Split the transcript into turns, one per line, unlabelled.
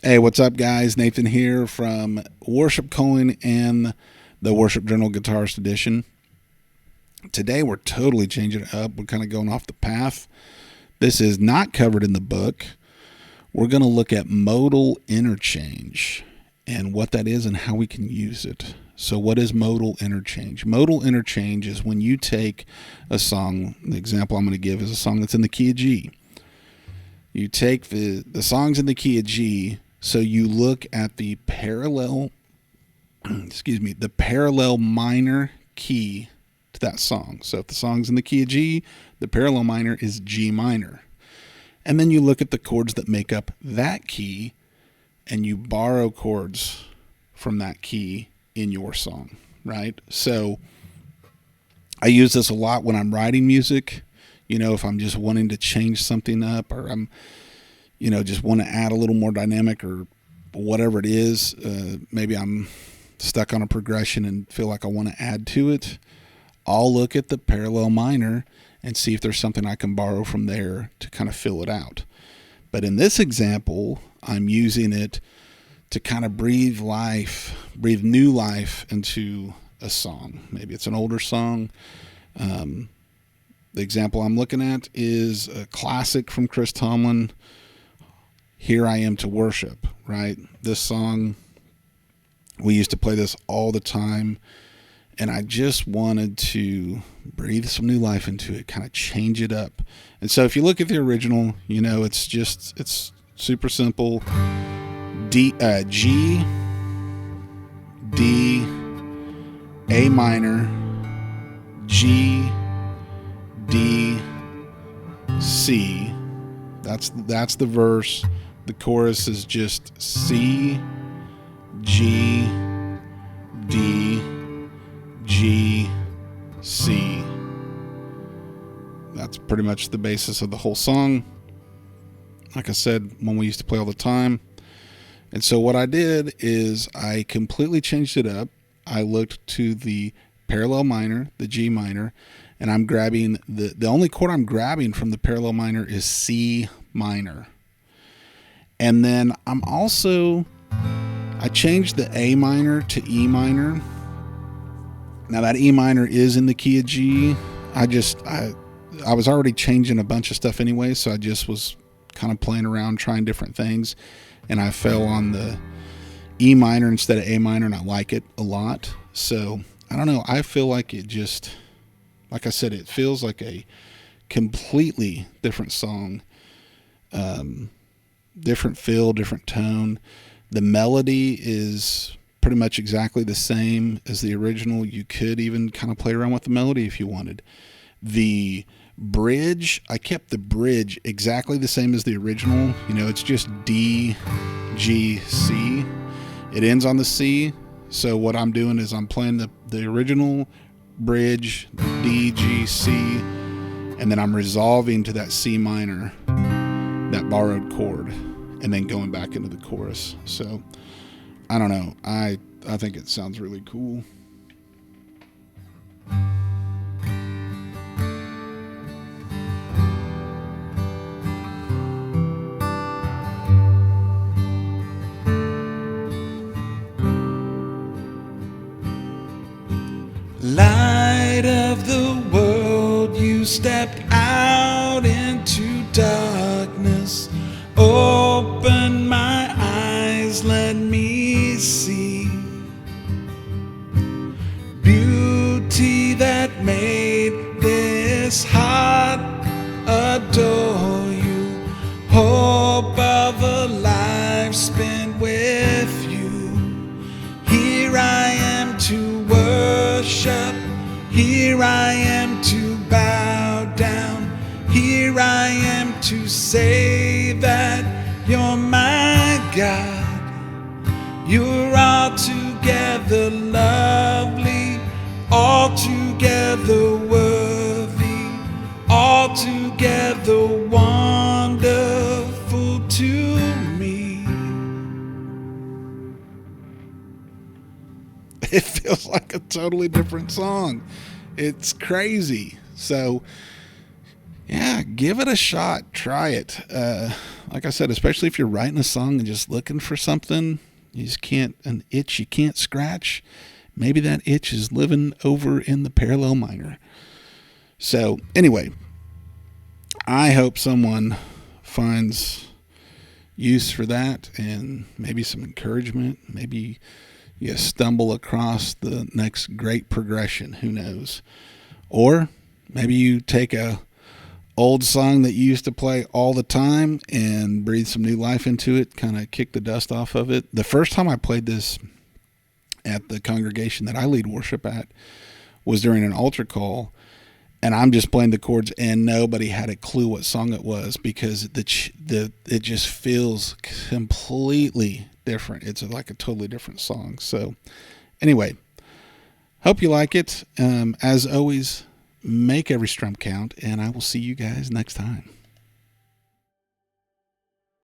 Hey, what's up, guys? Nathan here from Worship Coin and the Worship Journal Guitarist Edition. Today, we're totally changing it up. We're kind of going off the path. This is not covered in the book. We're going to look at modal interchange and what that is and how we can use it. So what is modal interchange? Modal interchange is when you take a song. The example I'm going to give is a song that's in the key of G. You take the songs in the key of G. So you look at the parallel, the parallel minor key to that song. So if the song's in the key of G, the parallel minor is G minor. And then you look at the chords that make up that key and you borrow chords from that key in your song, right? So I use this a lot when I'm writing music. You know, if I'm just wanting to change something up, or I'm just want to add a little more dynamic or whatever it is. Maybe I'm stuck on a progression and feel like I want to add to it. I'll look at the parallel minor and see if there's something I can borrow from there to kind of fill it out. But in this example, I'm using it to kind of breathe new life into a song. Maybe it's an older song. The example I'm looking at is a classic from Chris Tomlin, Here I Am to Worship, right? This song, we used to play this all the time, and I just wanted to breathe some new life into it, kind of change it up. And so if you look at the original, it's super simple. G, D, A minor, G, D, C. That's the verse. The chorus is just C, G, D, G, C. That's pretty much the basis of the whole song. Like I said, one we used to play all the time. And so what I did is I completely changed it up. I looked to the parallel minor, the G minor, and I'm grabbing the only chord I'm grabbing from the parallel minor is C minor. And then I changed the A minor to E minor. Now that E minor is in the key of G. I was already changing a bunch of stuff anyway, so I just was kind of playing around, trying different things, and I fell on the E minor instead of A minor, and I like it a lot. So I don't know, I feel like it just, like I said, it feels like a completely different song. Different feel, different tone. The melody is pretty much exactly the same as the original. You could even kind of play around with the melody if you wanted. The bridge, I kept the bridge exactly the same as the original. It's just D, G, C. It ends on the C. So what I'm doing is I'm playing the original bridge, D, G, C, and then I'm resolving to that C minor, that borrowed chord, and then going back into the chorus. So I don't know, I think it sounds really cool.
Light of the world, you stepped out into darkness. Open my eyes, let me see beauty that made this heart adore you. Hope of a life spent with you. Here I am to worship. Here I am to bow down. Here I am to say that you're my God. You're altogether lovely, altogether worthy, altogether wonderful to me.
It feels like a totally different song. It's crazy. So yeah, give it a shot. Try it. Like I said, especially if you're writing a song and just looking for something, you just can't, an itch you can't scratch. Maybe that itch is living over in the parallel minor. So anyway, I hope someone finds use for that and maybe some encouragement. Maybe you stumble across the next great progression. Who knows? Or maybe you take a old song that you used to play all the time and breathe some new life into it, kind of kick the dust off of it. The first time I played this at the congregation that I lead worship at was during an altar call, and I'm just playing the chords and nobody had a clue what song it was because it just feels completely different. It's like a totally different song. So anyway, hope you like it. As always, make every strum count, and I will see you guys next time.